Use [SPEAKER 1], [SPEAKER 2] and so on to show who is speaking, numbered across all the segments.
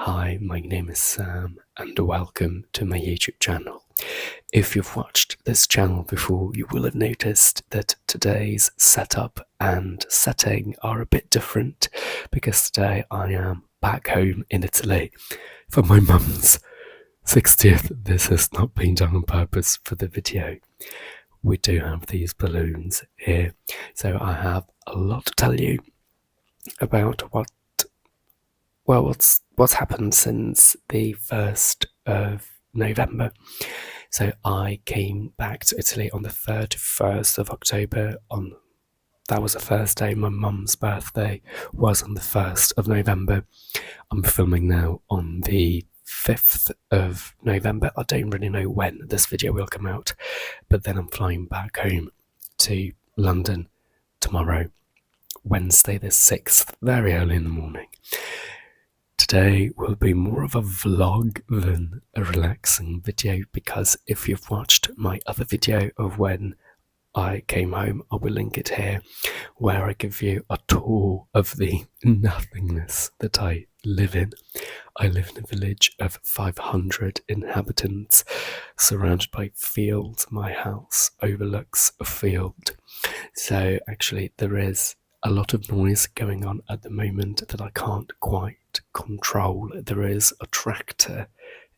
[SPEAKER 1] Hi, my name is Sam and welcome to my YouTube channel. If you've watched this channel before, you will have noticed that today's setup and setting are a bit different because today I am back home in Italy for my mum's 60th. This has not been done on purpose for the video. We do have these balloons here, so I have a lot to tell you about what's happened since the 1st of November. So I came back to Italy on the 31st of October. That was a Thursday. My mum's birthday was on the 1st of November. I'm filming now on the 5th of November. I don't really know when this video will come out, but then I'm flying back home to London tomorrow, Wednesday the 6th, very early in the morning. Today will be more of a vlog than a relaxing video, because if you've watched my other video of when I came home, I will link it here, where I give you a tour of the nothingness that I live in. I live in a village of 500 inhabitants, surrounded by fields. My house overlooks a field. So actually there is a lot of noise going on at the moment that I can't quite control. There is a tractor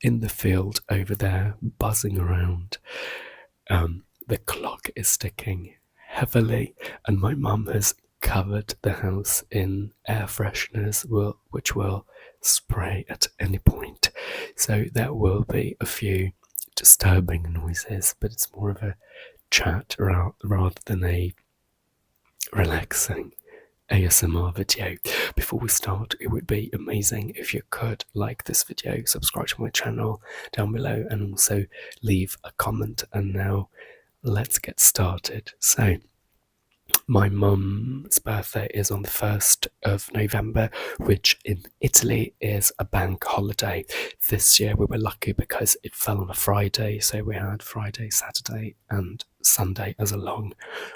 [SPEAKER 1] in the field over there buzzing around. The clock is ticking heavily, and my mum has covered the house in air fresheners which will spray at any point. So there will be a few disturbing noises, but it's more of a chat rather than a relaxing ASMR video. Before we start, it would be amazing if you could like this video, subscribe to my channel down below, and also leave a comment. And now let's get started. So my mum's birthday is on the 1st of November, which in Italy is a bank holiday. This year we were lucky because it fell on a Friday, so we had Friday, Saturday and Sunday as a long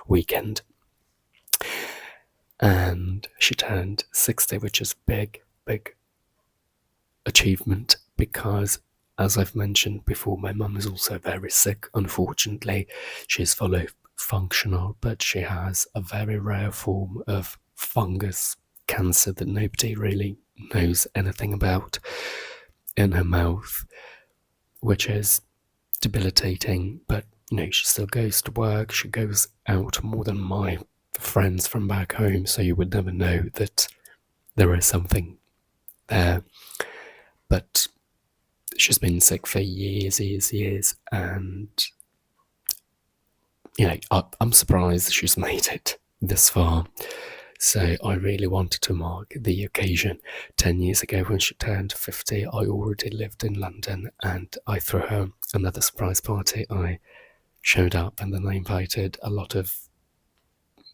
[SPEAKER 1] weekend. And she turned 60, which is big achievement, because as I've mentioned before, my mum is also very sick. Unfortunately, she's fully functional, but she has a very rare form of fungus cancer that nobody really knows anything about in her mouth, which is debilitating. But she still goes to work. She goes out more than my friends from back home, so you would never know that there is something there. But she's been sick for years, and I'm surprised she's made it this far. So I really wanted to mark the occasion. 10 years ago, when she turned 50, I already lived in London, and I threw her another surprise party. I showed up, and then I invited a lot of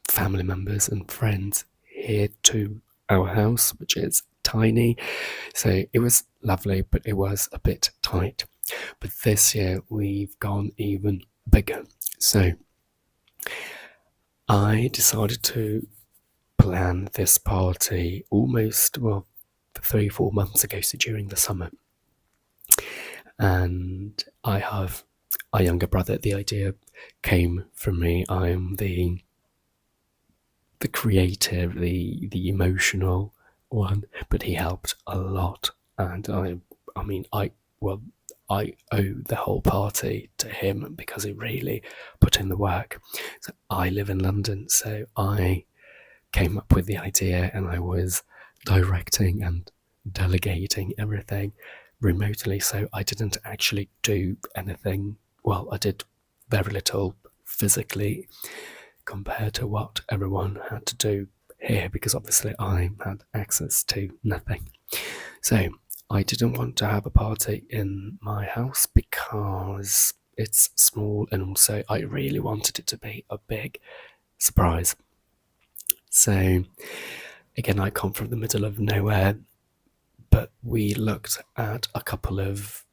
[SPEAKER 1] family members and friends here to our house, which is tiny. So it was lovely, but it was a bit tight. But this year we've gone even bigger. So I decided to plan this party almost 3-4 months ago, so during the summer. And I have a younger brother. The idea came from me. I am the creative, the emotional one, but he helped a lot. And I owe the whole party to him, because he really put in the work. So I live in London, so I came up with the idea, and I was directing and delegating everything remotely, so I didn't actually do anything. Well, I did very little physically compared to what everyone had to do here, because obviously I had access to nothing. So I didn't want to have a party in my house because it's small, and also I really wanted it to be a big surprise. So again, I come from the middle of nowhere, but we looked at a couple of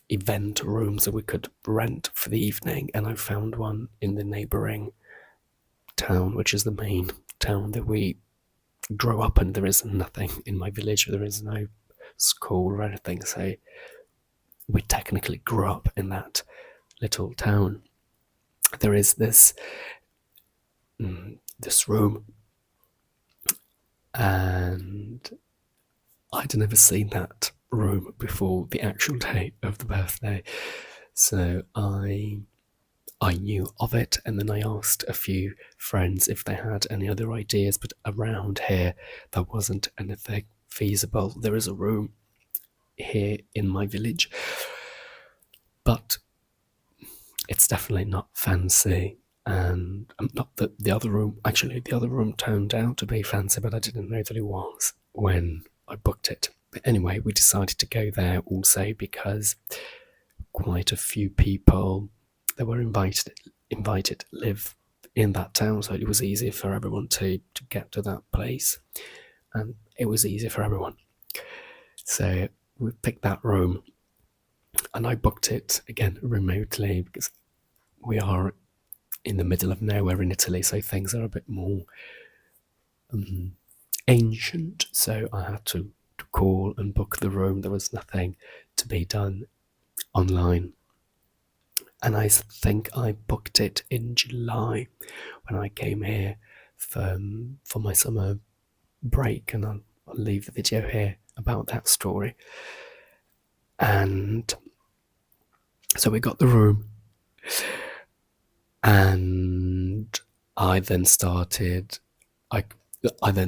[SPEAKER 1] event rooms that we could rent for the evening, and I found one in the neighbouring town, which is the main town that we grow up and there is nothing in my village. There is no school or anything, so we technically grew up in that little town. There is this room, and I'd never seen that room before the actual day of the birthday, so I knew of it, and then I asked a few friends if they had any other ideas, but around here there wasn't anything feasible. There is a room here in my village, but it's definitely not fancy. And not that the other room turned out to be fancy, but I didn't know that it was when I booked it. But anyway, we decided to go there also because quite a few people that were invited live in that town, so it was easier for everyone to get to that place, and it was easier for everyone. So we picked that room, and I booked it again remotely because we are in the middle of nowhere in Italy, so things are a bit more ancient. So I had to call and book the room. There was nothing to be done online. And I think I booked it in July when I came here for my summer break, and I'll leave the video here about that story. And so we got the room, and I then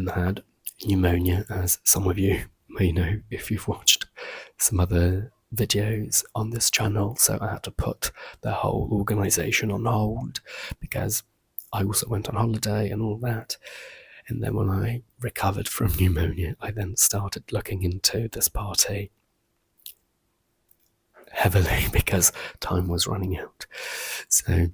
[SPEAKER 1] had pneumonia, as some of you may know if you've watched some other videos on this channel. So I had to put the whole organisation on hold because I also went on holiday and all that. And then when I recovered from pneumonia, I then started looking into this party heavily because time was running out. So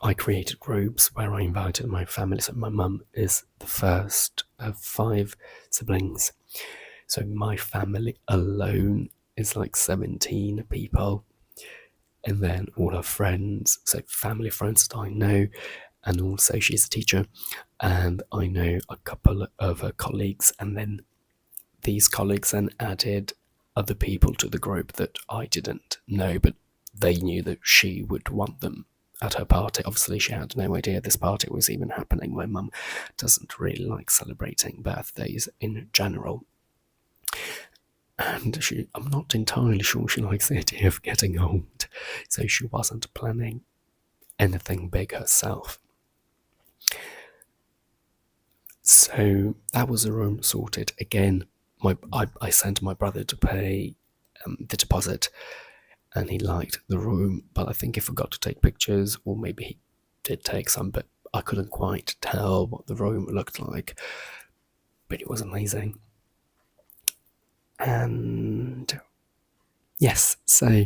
[SPEAKER 1] I created groups where I invited my family. So my mum is the first of 5 siblings. So my family alone is like 17 people. And then all her friends, so family friends that I know, and also she's a teacher, and I know a couple of her colleagues, and then these colleagues then added other people to the group that I didn't know, but they knew that she would want them at her party. Obviously, she had no idea this party was even happening. My mum doesn't really like celebrating birthdays in general. And I'm not entirely sure she likes the idea of getting old, so she wasn't planning anything big herself. So that was a room sorted. Again, I sent my brother to pay the deposit, and he liked the room, but I think he forgot to take pictures, or maybe he did take some, but I couldn't quite tell what the room looked like. But it was amazing. And yes, so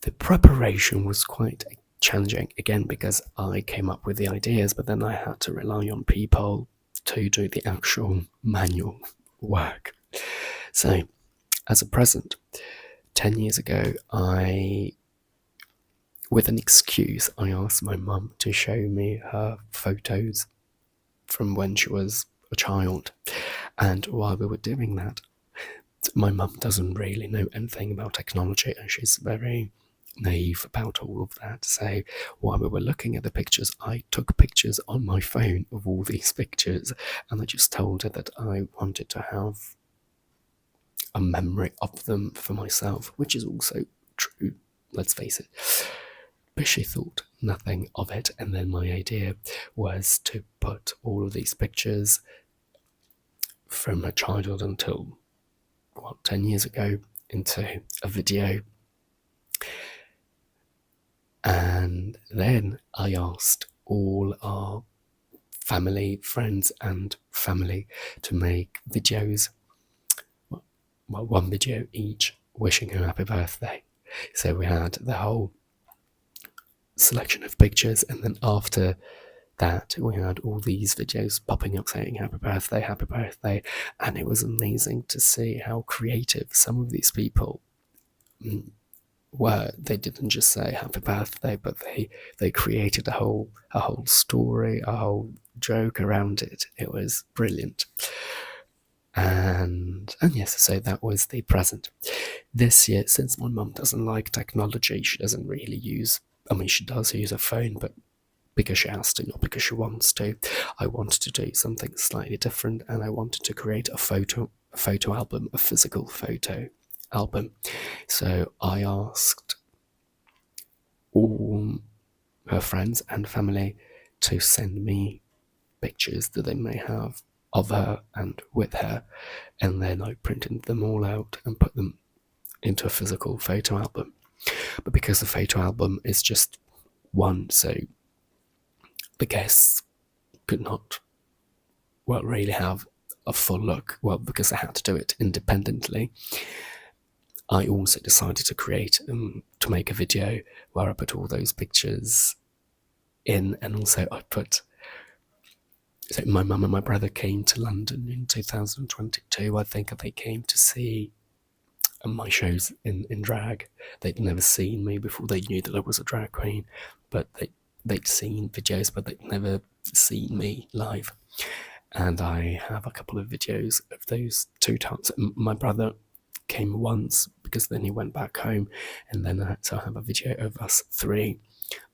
[SPEAKER 1] the preparation was quite challenging, again, because I came up with the ideas, but then I had to rely on people to do the actual manual work. So, as a present, 10 years ago, with an excuse, I asked my mum to show me her photos from when she was a child. And while we were doing that, my mum doesn't really know anything about technology, and she's very naive about all of that. So while we were looking at the pictures, I took pictures on my phone of all these pictures, and I just told her that I wanted to have a memory of them for myself, which is also true, let's face it. But she thought nothing of it, and then my idea was to put all of these pictures from her childhood until 10 years ago into a video. And then I asked all our family, friends and family to make videos, well, one video each, wishing her happy birthday. So we had the whole selection of pictures, and then after that we had all these videos popping up saying happy birthday, and it was amazing to see how creative some of these people were. They didn't just say happy birthday, but they created a whole story, a whole joke around it. It was brilliant. And yes, so that was the present. This year, since my mum doesn't like technology, she doesn't really use, I mean, she does use a phone, but because she has to, not because she wants to. I wanted to do something slightly different, and I wanted to create a photo album, a physical photo album. So I asked all her friends and family to send me pictures that they may have of her and with her, and then I printed them all out and put them into a physical photo album. But because the photo album is just one, so the guests could not, well, really have a full look, well, because I had to do it independently. I also decided to make a video where I put all those pictures in, and also I put, so my mum and my brother came to London in 2022. I think they came to see my shows in drag. They'd never seen me before. They knew that I was a drag queen, but they'd seen videos, but they'd never seen me live. And I have a couple of videos of those 2 times. My brother came once because then he went back home, and then so I have a video of us 3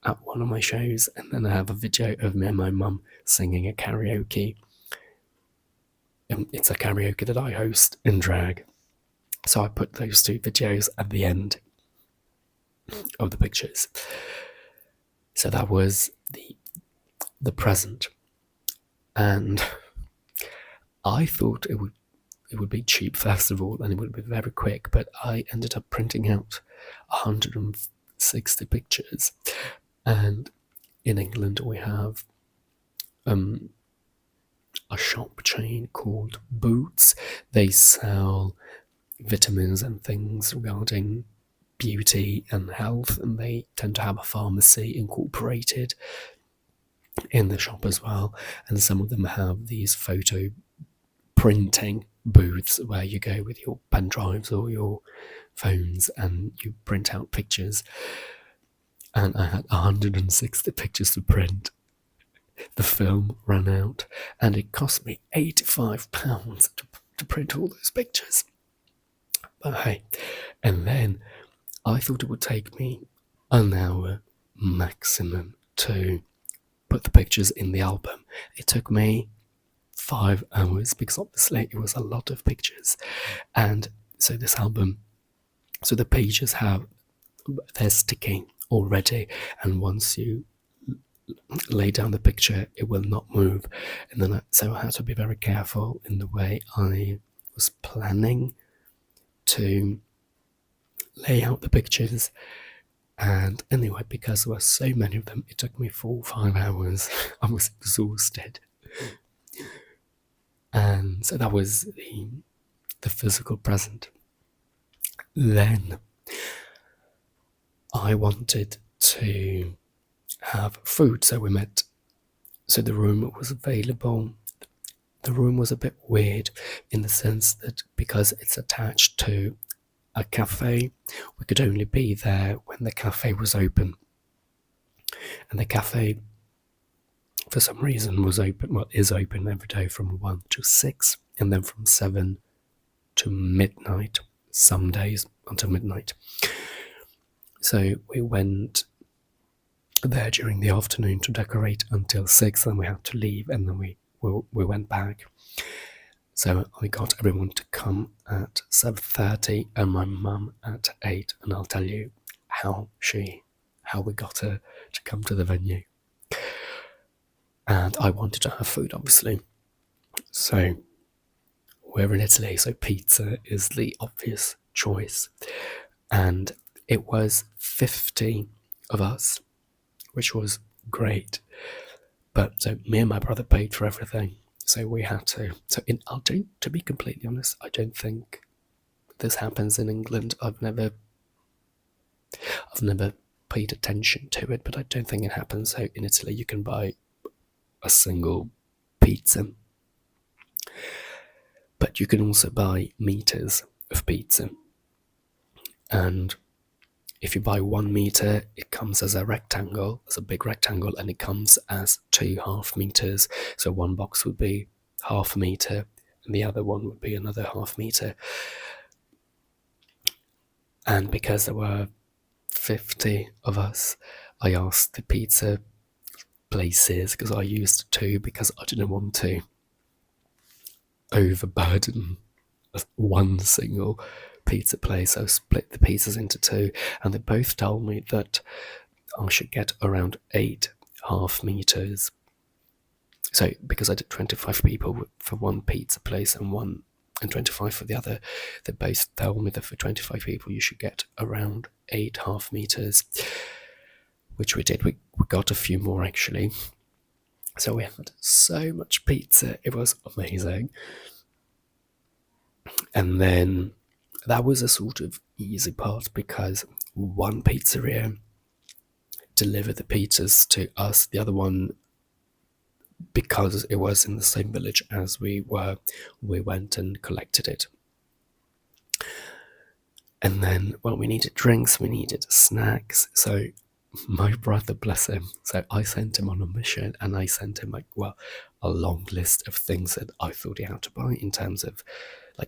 [SPEAKER 1] at one of my shows, and then I have a video of me and my mum singing a karaoke. It's a karaoke that I host in drag. So I put those 2 videos at the end of the pictures. So that was the present. And I thought it would be cheap, first of all, and it would be very quick, but I ended up printing out 160 pictures. And in England we have a shop chain called Boots. They sell vitamins and things regarding beauty and health, and they tend to have a pharmacy incorporated in the shop as well. And some of them have these photo printing booths where you go with your pen drives or your phones and you print out pictures. And I had 160 pictures to print. The film ran out, and it cost me £85 to print all those pictures. But hey, and then I thought it would take me an hour maximum to put the pictures in the album. It took me 5 hours because obviously it was a lot of pictures. And so this album, so the pages they're sticking already, and once you lay down the picture it will not move. And then so I had to be very careful in the way I was planning to lay out the pictures. And anyway, because there were so many of them, it took me 4 or 5 hours. I was exhausted. And so that was the physical present. Then I wanted to have food, so the room was available. The room was a bit weird in the sense that because it's attached to a cafe, we could only be there when the cafe was open. And the cafe, for some reason, is open every day from 1 to 6, and then from 7 to midnight, some days until midnight. So we went there during the afternoon to decorate until 6, then we had to leave, and then we went back. So I got everyone to come at 7:30 and my mum at 8, and I'll tell you how we got her to come to the venue. And I wanted to have food, obviously. So we're in Italy, so pizza is the obvious choice. And it was 50 of us, which was great. But so me and my brother paid for everything. So we had to. To be completely honest, I don't think this happens in England. I've never paid attention to it, but I don't think it happens. So in Italy, you can buy a single pizza, but you can also buy meters of pizza. And if you buy 1 meter, it comes as a rectangle, as a big rectangle, and it comes as 2 half meters. So one box would be half a meter, and the other one would be another half meter. And because there were 50 of us, I asked the pizza places, because I used 2 because I didn't want to overburden one single pizza place. So I split the pizzas into 2, and they both told me that I should get around 8 half meters. So because I did 25 people for one pizza place and 25 for the other, they both told me that for 25 people you should get around 8 half meters, which we did. We got a few more actually. So we had so much pizza, it was amazing. And then that was a sort of easy part, because one pizzeria delivered the pizzas to us, the other one, because it was in the same village as we went and collected it. And then, well, we needed drinks, we needed snacks. So my brother, bless him, so I sent him on a mission, and I sent him a long list of things that I thought he had to buy, in terms of,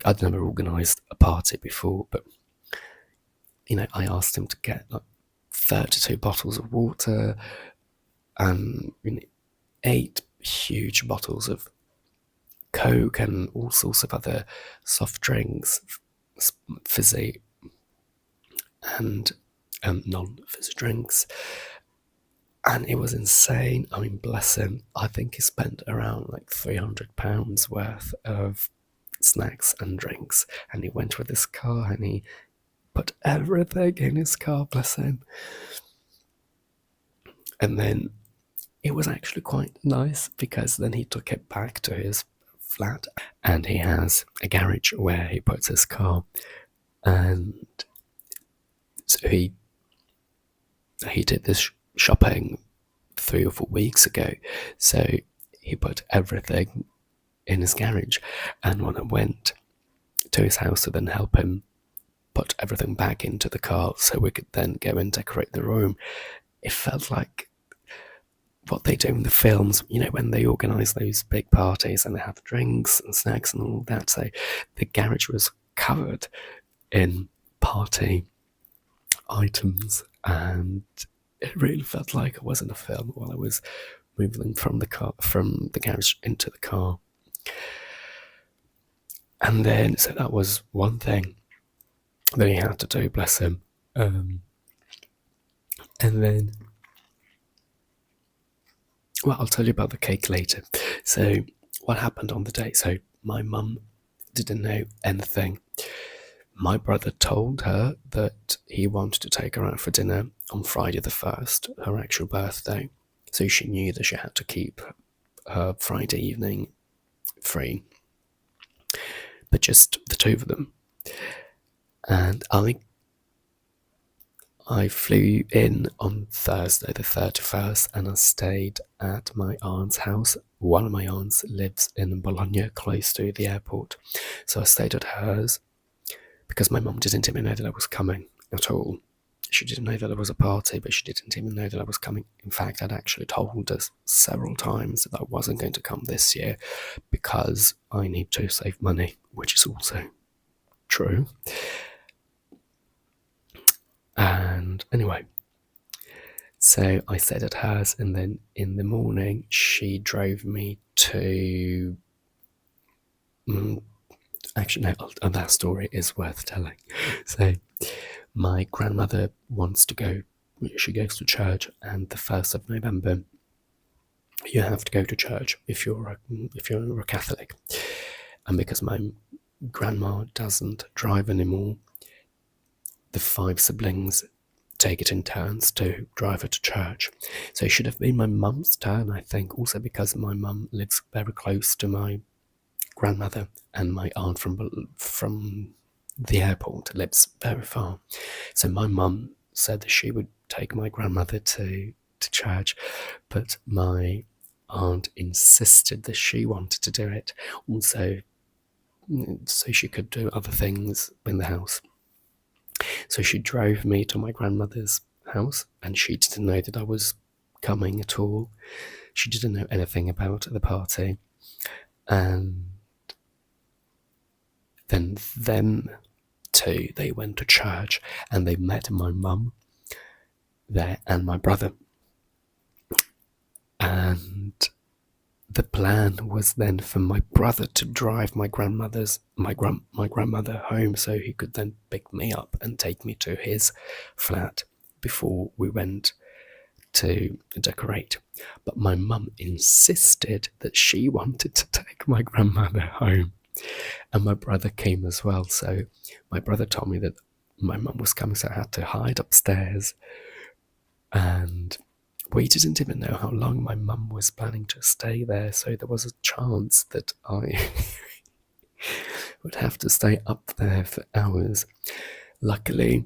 [SPEAKER 1] I'd never organised a party before, but I asked him to get 32 bottles of water and 8 huge bottles of Coke and all sorts of other soft drinks, fizzy and non-fizzy drinks. And it was insane. I mean, bless him, I think he spent around £300 worth of snacks and drinks, and he went with his car and he put everything in his car, bless him. And then it was actually quite nice, because then he took it back to his flat, and he has a garage where he puts his car. And so he did this shopping 3 or 4 weeks ago, so he put everything in his garage. And when I went to his house to then help him put everything back into the car so we could then go and decorate the room, it felt like what they do in the films, when they organise those big parties and they have drinks and snacks and all that. So the garage was covered in party items, and it really felt like I was in a film while I was moving from the garage into the car. And then, so that was one thing that he had to do, bless him. And then, well, I'll tell you about the cake later. So what happened on the day? So my mum didn't know anything. My brother told her that he wanted to take her out for dinner on Friday the 1st, her actual birthday. So she knew that she had to keep her Friday evening free. But just the 2 of them. And I flew in on Thursday the 31st, and I stayed at my aunt's house. One of my aunts lives in Bologna, close to the airport. So I stayed at hers, because my mum didn't even know that I was coming at all. She didn't know that there was a party, but she didn't even know that I was coming. In fact, I'd actually told her several times that I wasn't going to come this year because I need to save money, which is also true. And anyway, so I stayed at hers, and then in the morning she drove me to... Actually, no, that story is worth telling. So my grandmother wants to go, she goes to church, and the 1st of November you have to go to church if you're a Catholic. And because my grandma doesn't drive anymore, the 5 siblings take it in turns to drive her to church. So it should have been my mum's turn, I think, also because my mum lives very close to my grandmother, and my aunt from the airport lives very far. So my mum said that she would take my grandmother to church, but my aunt insisted that she wanted to do it also, so she could do other things in the house. So she drove me to my grandmother's house, and she didn't know that I was coming at all. She didn't know anything about the party. And then them two, they went to church, and they met my mum there and my brother. And the plan was then for my brother to drive my grandmother home, so he could then pick me up and take me to his flat before we went to decorate. But my mum insisted that she wanted to take my grandmother home, and my brother came as well. So my brother told me that my mum was coming, so I had to hide upstairs. And we didn't even know how long my mum was planning to stay there, so there was a chance that I would have to stay up there for hours. Luckily,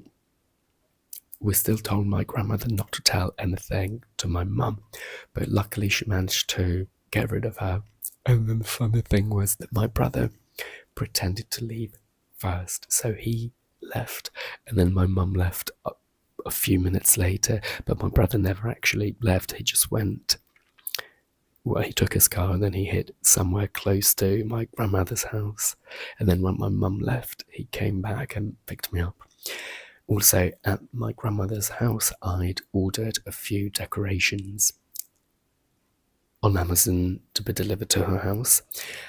[SPEAKER 1] we still told my grandmother not to tell anything to my mum, but luckily she managed to get rid of her. And then the funny thing was that my brother pretended to leave first, so he left, and then my mum left a few minutes later, but my brother never actually left. He just went. Well, he took his car and then he hid somewhere close to my grandmother's house. And then when my mum left, he came back and picked me up. Also, at my grandmother's house, I'd ordered a few decorations on Amazon to be delivered to her house,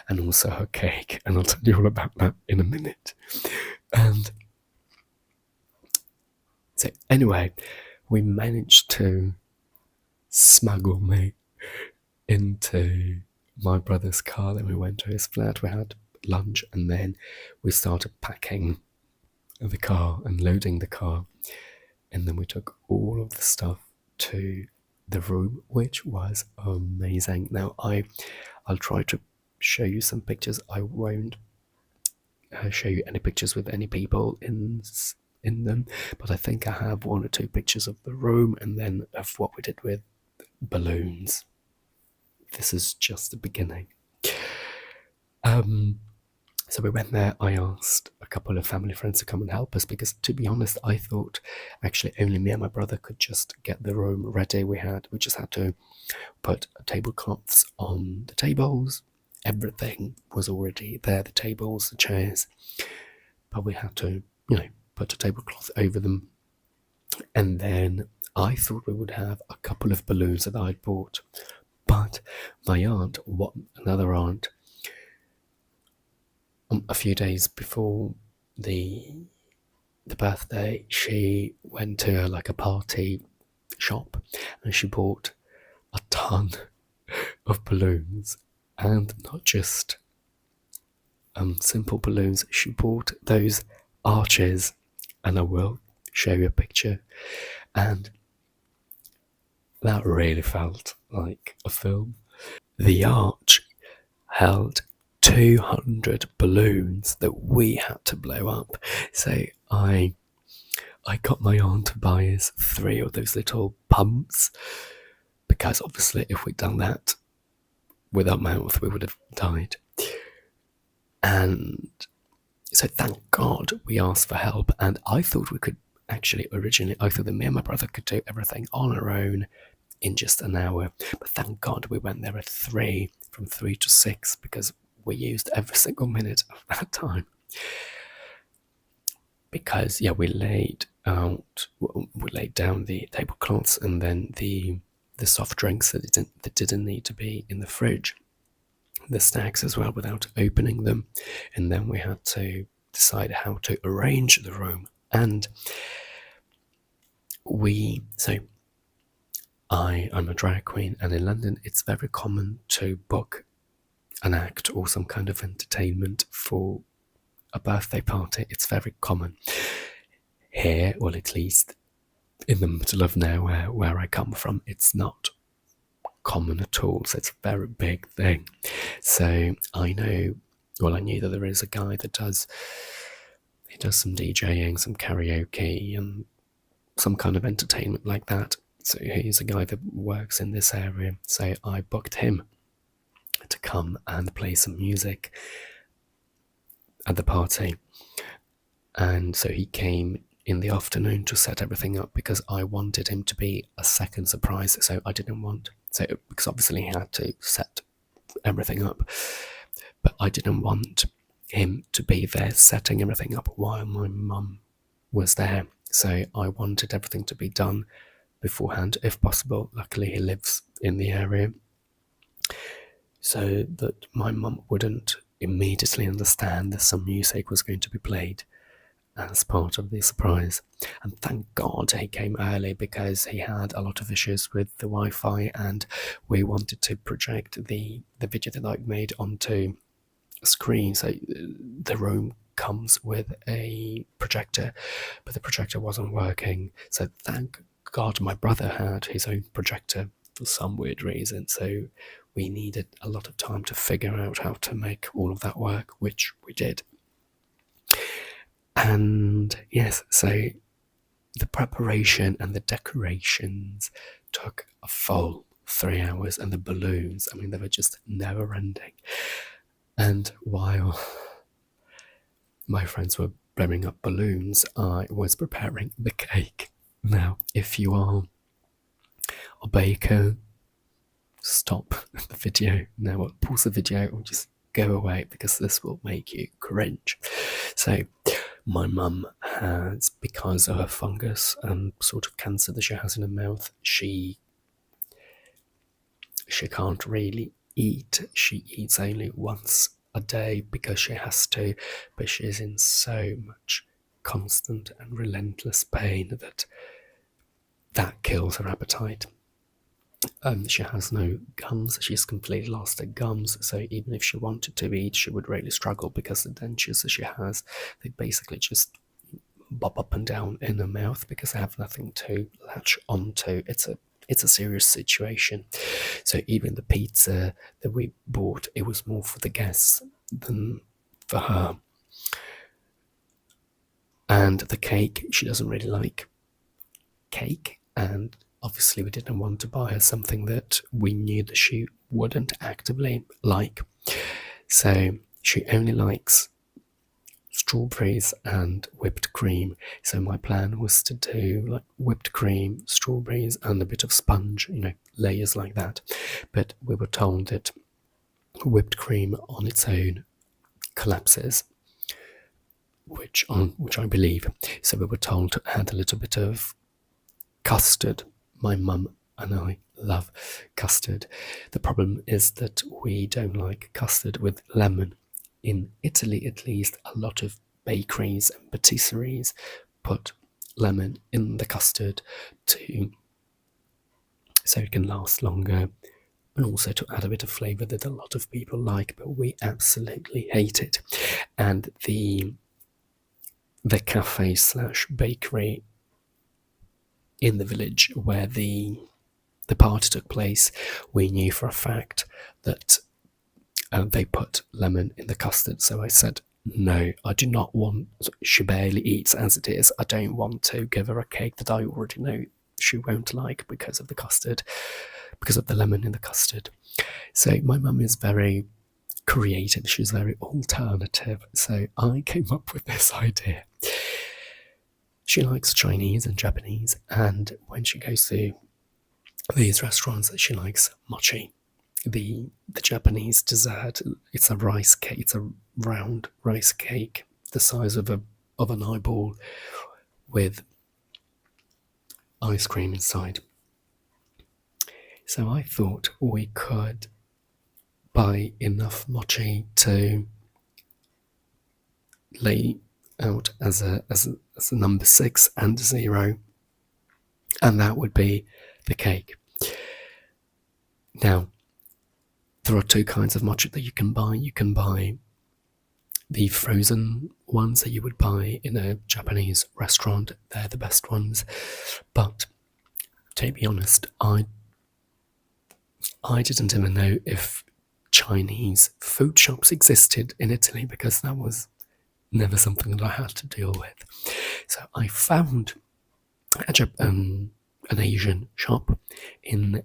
[SPEAKER 1] and also her cake. And I'll tell you all about that in a minute. And so anyway, we managed to smuggle me into my brother's car. Then we went to his flat, we had lunch, and then we started packing the car and loading the car. And then we took all of the stuff to the room, which was amazing. Now I'll try to show you some pictures. I won't show you any pictures with any people in them, but I think I have one or two pictures of the room and then of what we did with balloons. This is just the beginning. So we went there. I asked a couple of family friends to come and help us, because to be honest, I thought actually only me and my brother could just get the room ready. We just had to put tablecloths on the tables. Everything was already there, the tables, the chairs, but we had to, put a tablecloth over them. And then I thought we would have a couple of balloons that I'd bought, but my aunt, another aunt, a few days before the birthday, she went to a party shop and she bought a ton of balloons, and not just simple balloons. She bought those arches, and I will show you a picture, and that really felt like a film. The arch held 200 balloons that we had to blow up. So I got my aunt to buy us 3 of those little pumps, because obviously if we'd done that with our mouth, we would have died. And so thank God we asked for help, and I thought we could originally I thought that me and my brother could do everything on our own in just an hour, but thank God we went there at 3, from 3 to 6, because we used every single minute of that time. Because we laid down the tablecloths, and then the soft drinks that didn't need to be in the fridge, the snacks as well, without opening them. And then we had to decide how to arrange the room. And I'm a drag queen, and in London it's very common to book an act or some kind of entertainment for a birthday party. It's very common here, well, at least in the middle of nowhere where I come from, it's not common at all. So it's a very big thing. So I knew that there is a guy that does some DJing, some karaoke, and some kind of entertainment like that. So he's a guy that works in this area. So I booked him to come and play some music at the party. And so he came in the afternoon to set everything up because I wanted him to be a second surprise. So I didn't want, because obviously he had to set everything up, but I didn't want him to be there setting everything up while my mum was there. So I wanted everything to be done beforehand if possible. Luckily he lives in the area, so that my mum wouldn't immediately understand that some music was going to be played as part of the surprise. And thank God he came early, because he had a lot of issues with the Wi-Fi, and we wanted to project the video that I'd made onto a screen. So the room comes with a projector, but the projector wasn't working. So thank God my brother had his own projector for some weird reason. So we needed a lot of time to figure out how to make all of that work, which we did. And yes, so the preparation and the decorations took a full 3 hours, and the balloons, I mean, they were just never ending. And while my friends were blowing up balloons, I was preparing the cake. Now, if you are a baker, stop the video now, or pause the video, or just go away, because this will make you cringe. So my mum has, because of her fungus and sort of cancer that she has in her mouth, she can't really eat. She eats only once a day because she has to, but she's in so much constant and relentless pain that kills her appetite. She has no gums. She's completely lost her gums, so even if she wanted to eat, she would really struggle, because the dentures that she has, they basically just bob up and down in her mouth because they have nothing to latch onto. It's a serious situation. So even the pizza that we bought, it was more for the guests than for her. And the cake, she doesn't really like cake, and obviously we didn't want to buy her something that we knew that she wouldn't actively like. So she only likes strawberries and whipped cream. So my plan was to do like whipped cream, strawberries, and a bit of sponge, layers like that. But we were told that whipped cream on its own collapses, which I believe. So we were told to add a little bit of custard. My mum and I love custard. The problem is that we don't like custard with lemon. In Italy, at least, a lot of bakeries and patisseries put lemon in the custard so it can last longer, and also to add a bit of flavour that a lot of people like, but we absolutely hate it. And the cafe / bakery in the village where the party took place, we knew for a fact that they put lemon in the custard. So I said, no, I do not want, she barely eats as it is. I don't want to give her a cake that I already know she won't like because of the custard, because of the lemon in the custard. So my mum is very creative, she's very alternative. So I came up with this idea. She likes Chinese and Japanese, and when she goes to these restaurants, she likes mochi. The Japanese dessert, it's a rice cake, it's a round rice cake the size of an eyeball with ice cream inside. So I thought we could buy enough mochi to lay out as a number 6 and 0, and that would be the cake. Now, there are 2 kinds of mochi that you can buy. You can buy the frozen ones that you would buy in a Japanese restaurant. They're the best ones. But to be honest, I didn't even know if Chinese food shops existed in Italy, because that was never something that I had to deal with. So I found an Asian shop in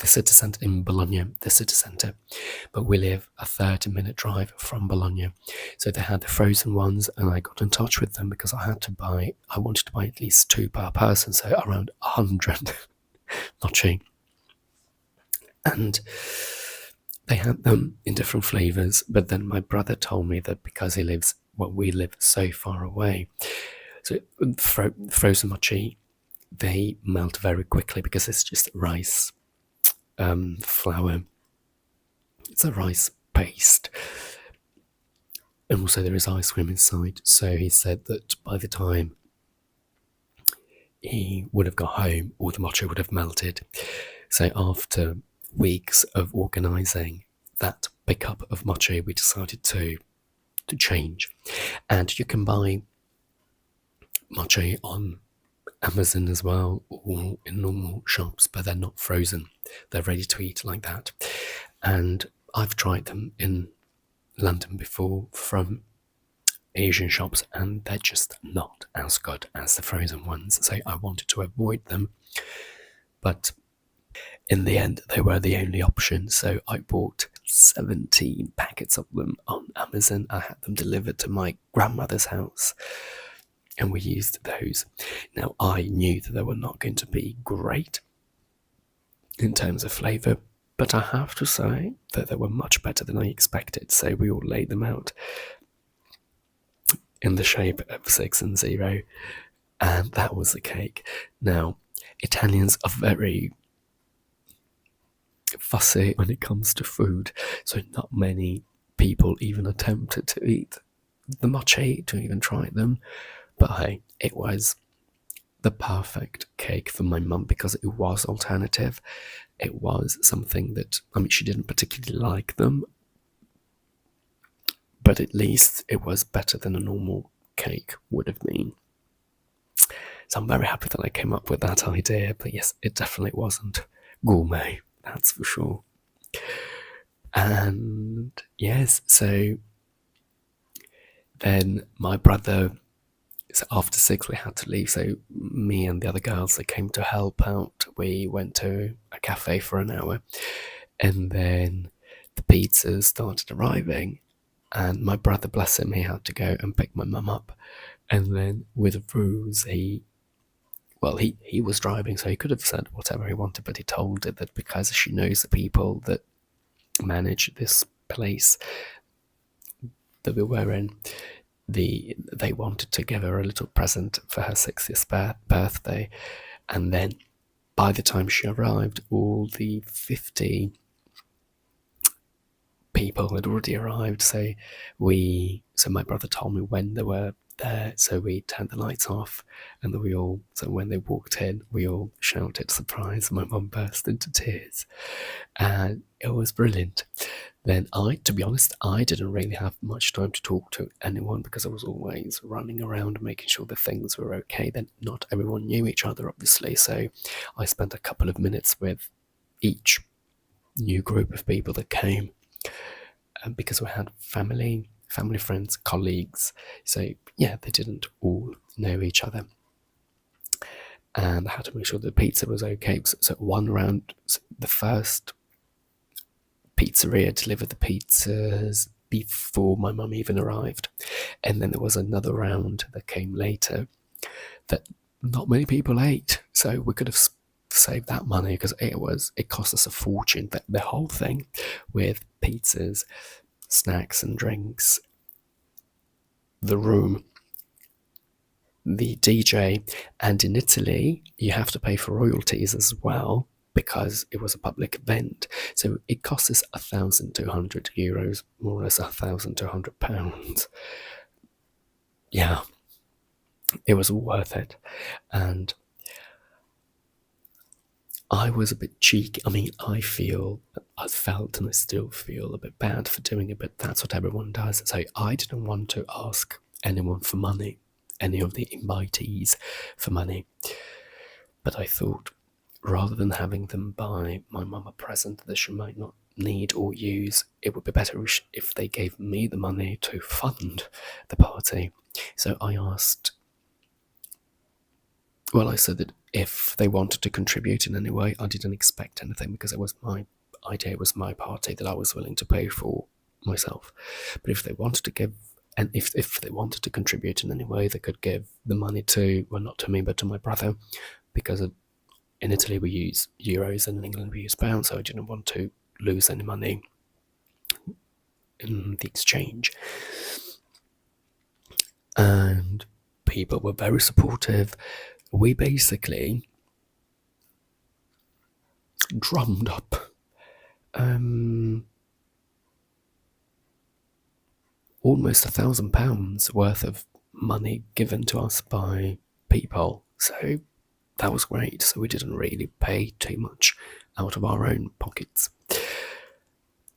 [SPEAKER 1] the city centre in Bologna, the city centre, but we live a 30-minute drive from Bologna. So they had the frozen ones, and I got in touch with them because I wanted to buy at least 2 per person, so around 100 mochi. And they had them in different flavours, but then my brother told me that because we live so far away, so frozen mochi, they melt very quickly because it's just rice flour. It's a rice paste, and also there is ice cream inside. So he said that by the time he would have got home, all the mochi would have melted. So after weeks of organising that pickup of mochi, we decided to change. And you can buy mochi on Amazon as well, or in normal shops, but they're not frozen. They're ready to eat like that. And I've tried them in London before from Asian shops, and they're just not as good as the frozen ones. So I wanted to avoid them, but in the end they were the only option. So I bought 17 packets of them on Amazon. I had them delivered to my grandmother's house, and we used those. Now, I knew that they were not going to be great in terms of flavour, but I have to say that they were much better than I expected. So we all laid them out in the shape of 6 and 0, and that was the cake. Now, Italians are very fussy when it comes to food, so not many people even attempted to eat the mochi, to even try them. But hey, it was the perfect cake for my mum because it was alternative. It was something that, she didn't particularly like them, but at least it was better than a normal cake would have been. So I'm very happy that I came up with that idea, but yes, it definitely wasn't gourmet, that's for sure. And yes, so then my brother, so after 6 we had to leave, so me and the other girls, they came to help out. We went to a cafe for an hour, and then the pizzas started arriving, and my brother, bless him, he had to go and pick my mum up. And then with Ruse, he was driving, so he could have said whatever he wanted, but he told her that because she knows the people that manage this place that we were in, they wanted to give her a little present for her 60th birthday. And then by the time she arrived, all the 50 people had already arrived. So my brother told me when they were there, so we turned the lights off, and then when they walked in, we all shouted surprise. My mum burst into tears, and it was brilliant. Then to be honest, I didn't really have much time to talk to anyone because I was always running around making sure the things were okay. Then not everyone knew each other, obviously, so I spent a couple of minutes with each new group of people that came, because we had family, friends, colleagues, so yeah, they didn't all know each other. And I had to make sure the pizza was okay. So one round, the first pizzeria delivered the pizzas before my mum even arrived, and then there was another round that came later that not many people ate, so we could have saved that money because it cost us a fortune, the whole thing, with pizzas, snacks and drinks, the room, the DJ, and in Italy you have to pay for royalties as well because it was a public event. So it cost us €1,200, more or less £1,200. Yeah, it was worth it. And I was a bit cheeky. I felt and I still feel a bit bad for doing it, but that's what everyone does. So I didn't want to ask anyone for money, any of the invitees for money. But I thought, rather than having them buy my mum a present that she might not need or use, it would be better if they gave me the money to fund the party. So I asked well, I said that if they wanted to contribute in any way, I didn't expect anything because it was my idea, it was my party that I was willing to pay for myself. But if they wanted to give, and if they wanted to contribute in any way, they could give the money to, well, not to me, but to my brother, because in Italy we use euros and in England we use pounds, so I didn't want to lose any money in the exchange. And people were very supportive. We basically drummed up almost £1,000 worth of money given to us by people. So that was great. So we didn't really pay too much out of our own pockets.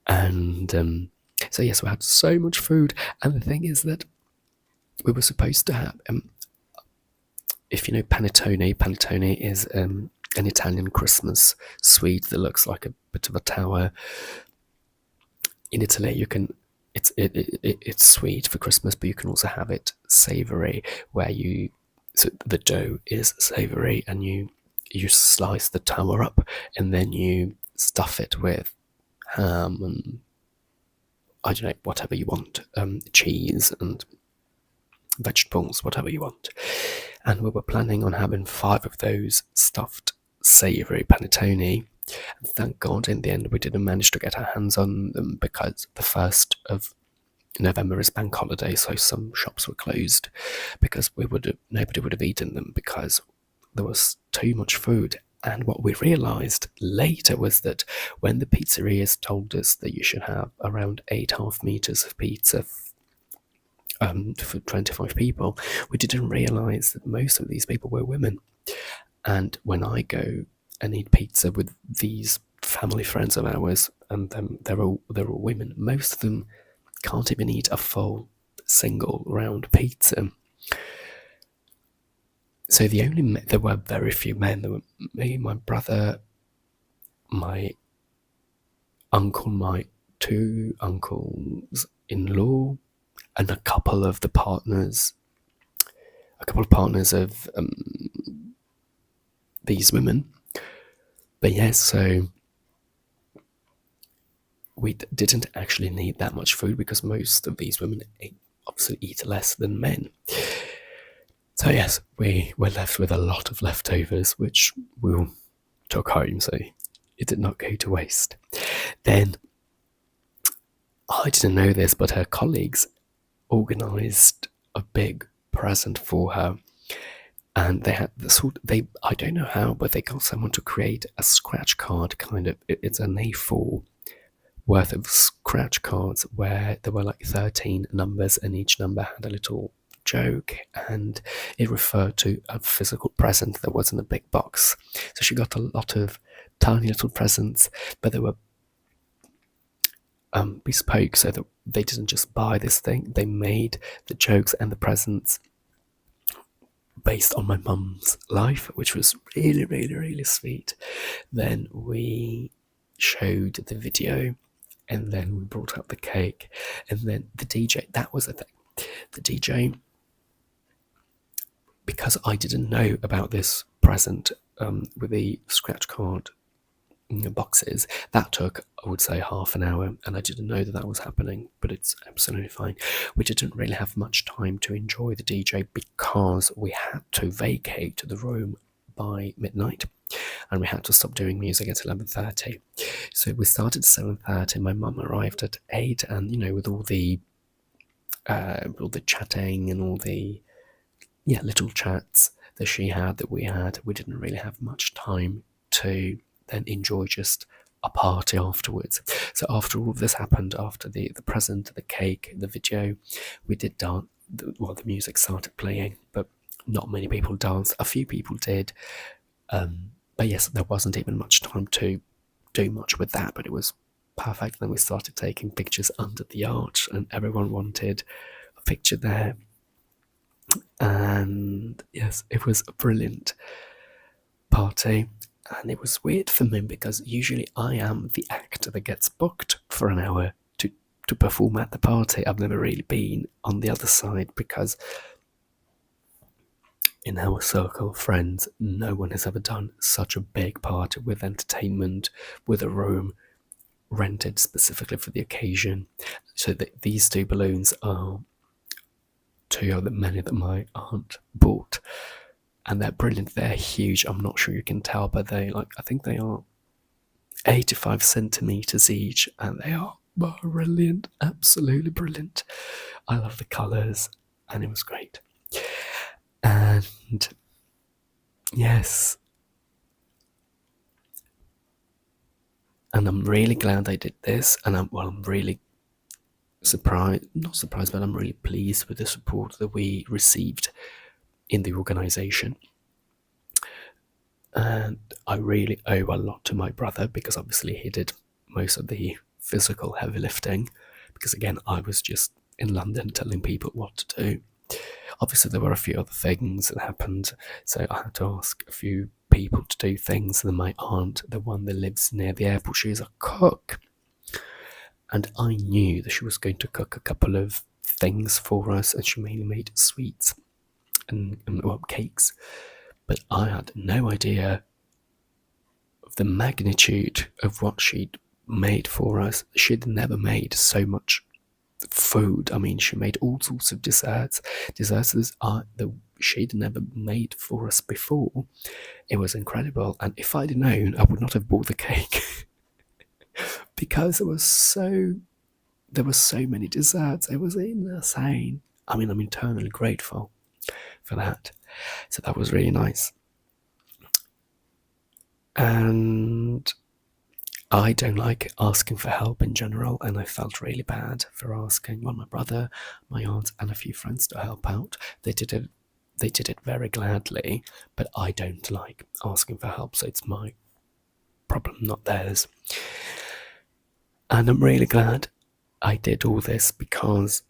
[SPEAKER 1] And so yes, we had so much food. And the thing is that we were supposed to have, if you know panettone is an Italian Christmas sweet that looks like a bit of a tower. In Italy, you can it's sweet for Christmas, but you can also have it savoury, where so the dough is savoury, and you slice the tower up, and then you stuff it with ham and I don't know, whatever you want, cheese and vegetables, whatever you want. And we were planning on having 5 of those stuffed savoury panettone. And thank God in the end we didn't manage to get our hands on them, because the 1st of November is bank holiday, so some shops were closed because nobody would have eaten them because there was too much food. And what we realised later was that when the pizzerias told us that you should have around 8.5 meters of pizza for 25 people, we didn't realise that most of these people were women. And when I go and eat pizza with these family friends of ours, and they're all women, most of them can't even eat a full single round pizza. So there were very few men. There were me, my brother, my uncle, my 2 uncles-in-law, and a couple of partners of these women. But yes, so we didn't actually need that much food because most of these women obviously eat less than men. So yes, we were left with a lot of leftovers, which we all took home, so it did not go to waste. Then, I didn't know this, but her colleagues organised a big present for her. And they had I don't know how, but they got someone to create a scratch card, kind of, it's an A4 worth of scratch cards where there were like 13 numbers, and each number had a little joke, and it referred to a physical present that was in a big box. So she got a lot of tiny little presents, but they were bespoke, so that they didn't just buy this thing, they made the jokes and the presents based on my mum's life, which was really, really, really sweet. Then we showed the video, and then we brought out the cake, and then the DJ, that was the thing. The DJ, because I didn't know about this present with the scratch card boxes, that took, I would say, half an hour, and I didn't know that was happening, but it's absolutely fine. We didn't really have much time to enjoy the DJ because we had to vacate the room by midnight, and we had to stop doing music at 11:30. So we started at 7:30. My mum arrived at 8, and with all the chatting and all the little chats that she had, that we had, we didn't really have much time to then enjoy just a party afterwards. So after all of this happened, after the present, the cake, the video, we did dance. The music started playing, but not many people danced. A few people did, but yes, there wasn't even much time to do much with that, but it was perfect. Then we started taking pictures under the arch, and everyone wanted a picture there. And yes, it was a brilliant party. And it was weird for me because usually I am the actor that gets booked for an hour to perform at the party. I've never really been on the other side because in our circle of friends, no one has ever done such a big party with entertainment, with a room rented specifically for the occasion. So these two balloons are two of the many that my aunt bought, and they're brilliant. They're huge. I'm not sure you can tell, but I think they are 85 centimeters each, and they are brilliant, absolutely brilliant. I love the colours, and it was great. And yes, and I'm really glad I did this, and I'm really not surprised, but I'm really pleased with the support that we received in the organisation. And I really owe a lot to my brother, because obviously he did most of the physical heavy lifting, because again, I was just in London telling people what to do. Obviously there were a few other things that happened, so I had to ask a few people to do things. And then my aunt, the one that lives near the airport, she's a cook, and I knew that she was going to cook a couple of things for us, and she mainly made sweets and cakes. But I had no idea of the magnitude of what she'd made for us. She'd never made so much food. I mean, she made all sorts of desserts that she'd never made for us before. It was incredible, and if I'd known, I would not have bought the cake because there were so many desserts. It was insane. I mean, I'm eternally grateful for that. So that was really nice. And I don't like asking for help in general, and I felt really bad for asking my brother, my aunt, and a few friends to help out. They did it very gladly, but I don't like asking for help, so it's my problem, not theirs. And I'm really glad I did all this because,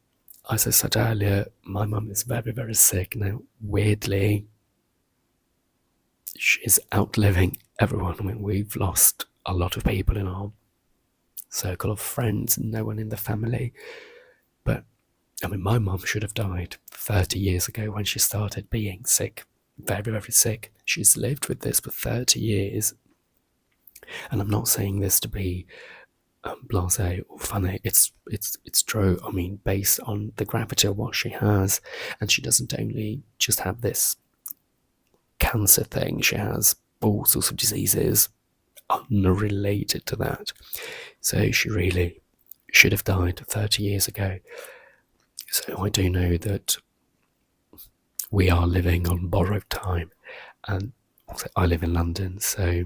[SPEAKER 1] as I said earlier, my mum is very, very sick now. Weirdly, she's outliving everyone. I mean, we've lost a lot of people in our circle of friends, no one in the family. But, I mean, my mum should have died 30 years ago when she started being sick. Very, very sick. She's lived with this for 30 years. And I'm not saying this to be blasé or funny. It's true. I mean, based on the gravity of what she has, and she doesn't only just have this cancer thing, she has all sorts of diseases unrelated to that. So she really should have died 30 years ago. So I do know that we are living on borrowed time, and also I live in London, so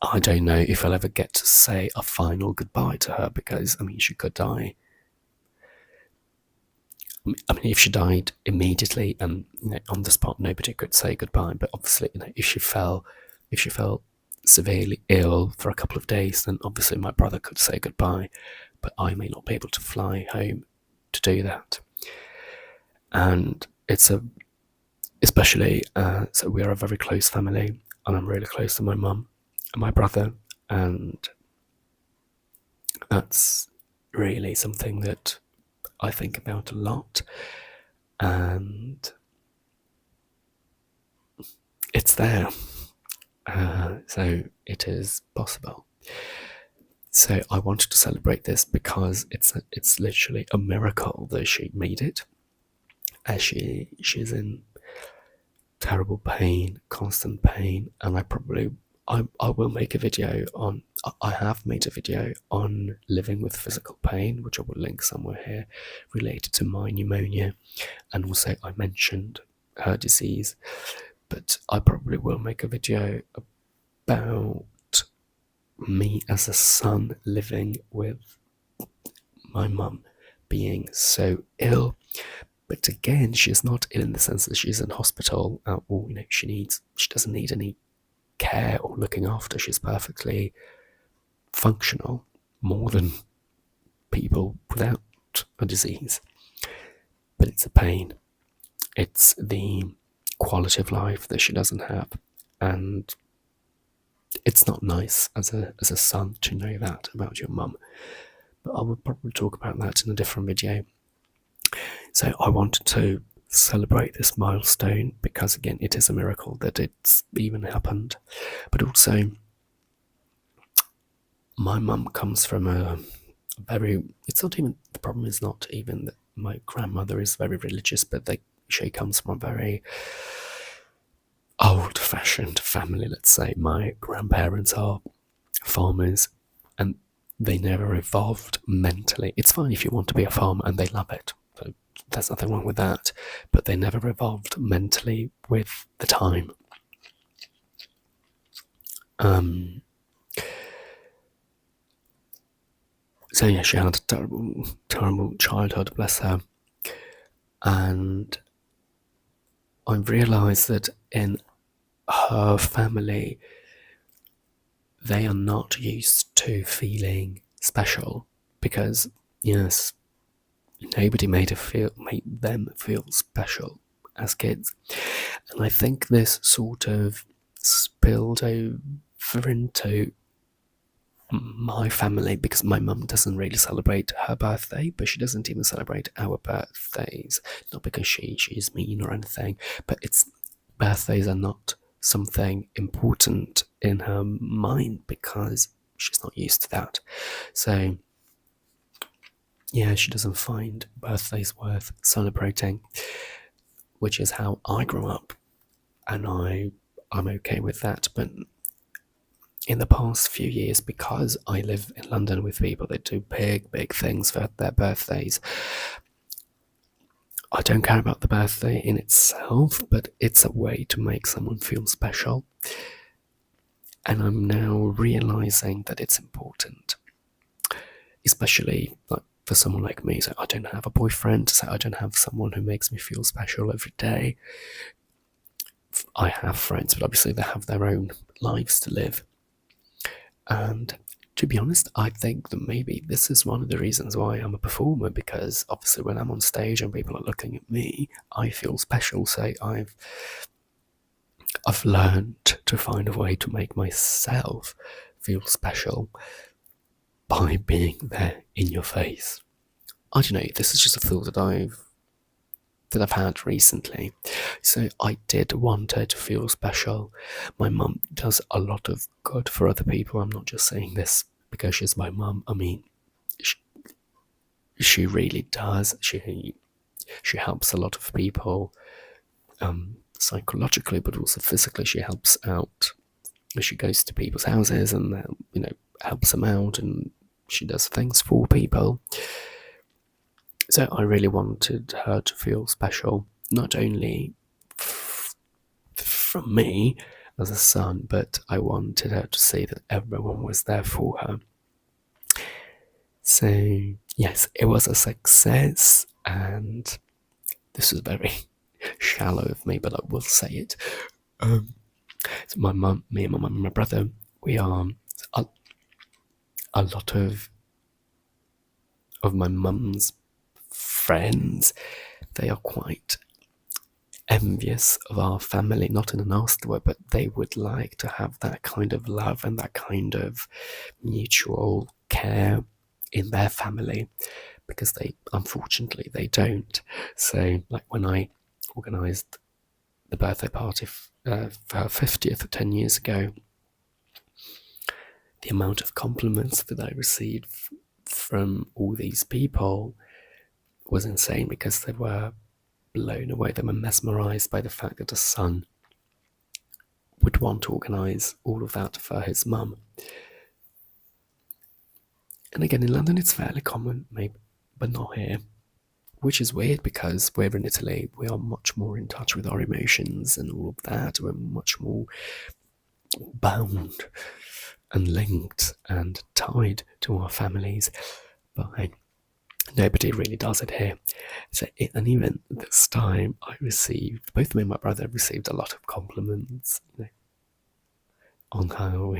[SPEAKER 1] I don't know if I'll ever get to say a final goodbye to her, because, I mean, she could die. I mean, if she died immediately and on the spot, nobody could say goodbye. But obviously, if she fell severely ill for a couple of days, then obviously my brother could say goodbye. But I may not be able to fly home to do that. And especially, so we are a very close family, and I'm really close to my mum and my brother, and that's really something that I think about a lot, and it's there. So it is possible. So I wanted to celebrate this because it's literally a miracle that she made it. As she's in terrible pain, constant pain, and I will make a video on. I have made a video on living with physical pain, which I will link somewhere here, related to my pneumonia, and also I mentioned her disease. But I probably will make a video about me as a son living with my mum being so ill. But again, she's not ill in the sense that she's in hospital, or she doesn't need any care or looking after. She's perfectly functional, more than people without a disease. But it's a pain. It's the quality of life that she doesn't have, and it's not nice as a son to know that about your mum. But I will probably talk about that in a different video. So I wanted to celebrate this milestone because, again, it is a miracle that it's even happened. But also, my mum comes from a very, it's not even, the problem is not even that my grandmother is very religious, but she comes from a very old-fashioned family, let's say. My grandparents are farmers, and they never evolved mentally. It's fine if you want to be a farmer and they love it, so there's nothing wrong with that, but they never evolved mentally with the time. So yeah, she had a terrible, terrible childhood, bless her. And I realised that in her family, they are not used to feeling special because, yes, nobody made them feel special as kids. And I think this sort of spilled over into my family because my mum doesn't really celebrate her birthday, but she doesn't even celebrate our birthdays. Not because she's mean or anything, but birthdays are not something important in her mind because she's not used to that. So yeah, she doesn't find birthdays worth celebrating, which is how I grew up, and I'm okay with that. But in the past few years, because I live in London with people that do big things for their birthdays, I don't care about the birthday in itself, but it's a way to make someone feel special. And I'm now realising that it's important, especially like for someone like me. So I don't have a boyfriend, so I don't have someone who makes me feel special every day. I have friends, but obviously they have their own lives to live. And to be honest, I think that maybe this is one of the reasons why I'm a performer, because obviously when I'm on stage and people are looking at me, I feel special. So I've learned to find a way to make myself feel special by being there in your face. I don't know, this is just a thought that I've had recently. So I did want her to feel special. My mum does a lot of good for other people. I'm not just saying this because she's my mum. I mean, she really does. She helps a lot of people, psychologically, but also physically. She helps out. She goes to people's houses and helps them out, and she does things for people. So I really wanted her to feel special, not only from me as a son, but I wanted her to see that everyone was there for her. So yes, it was a success, and this was very shallow of me, but I will say it. So me and my mum and my brother, we are a lot of my mum's friends. They are quite envious of our family, not in a nasty way, but they would like to have that kind of love and that kind of mutual care in their family, because unfortunately they don't. So like when I organised the birthday party for her 50th 10 years ago, the amount of compliments that I received from all these people was insane, because they were blown away. They were mesmerised by the fact that a son would want to organise all of that for his mum. And again, in London it's fairly common, maybe, but not here, which is weird because we're in Italy. We are much more in touch with our emotions and all of that. We're much more bound and linked and tied to our families, but nobody really does it here. So, and even this time, both me and my brother received a lot of compliments on how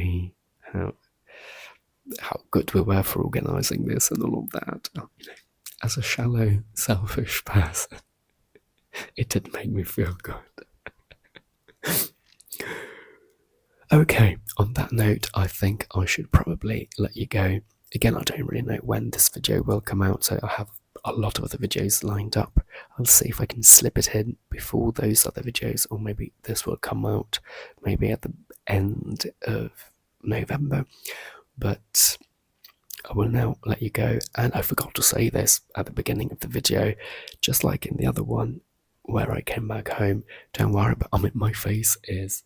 [SPEAKER 1] good we were for organising this and all of that. As a shallow, selfish person, it did make me feel good. Okay, on that note, I think I should probably let you go. Again, I don't really know when this video will come out, so a lot of other videos lined up. I'll see if I can slip it in before those other videos, or maybe this will come out maybe at the end of November. But I will now let you go, and I forgot to say this at the beginning of the video, just like in the other one where I came back home. Don't worry, but my face is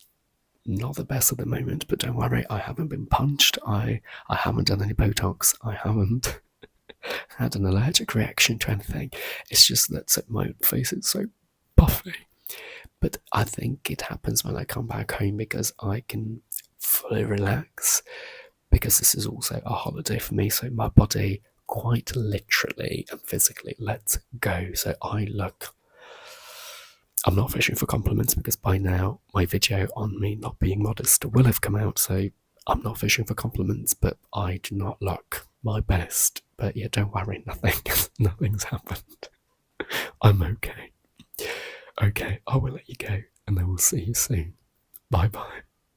[SPEAKER 1] not the best at the moment, but don't worry, I haven't been punched, I haven't done any Botox, I haven't had an allergic reaction to anything. It's just that my face is so puffy. But I think it happens when I come back home because I can fully relax, because this is also a holiday for me, so my body quite literally and physically lets go. So I'm not fishing for compliments, because by now my video on me not being modest will have come out, so I'm not fishing for compliments, but I do not look my best. But yeah, don't worry, nothing's happened. I'm okay. Okay, I will let you go, and I will see you soon. Bye bye.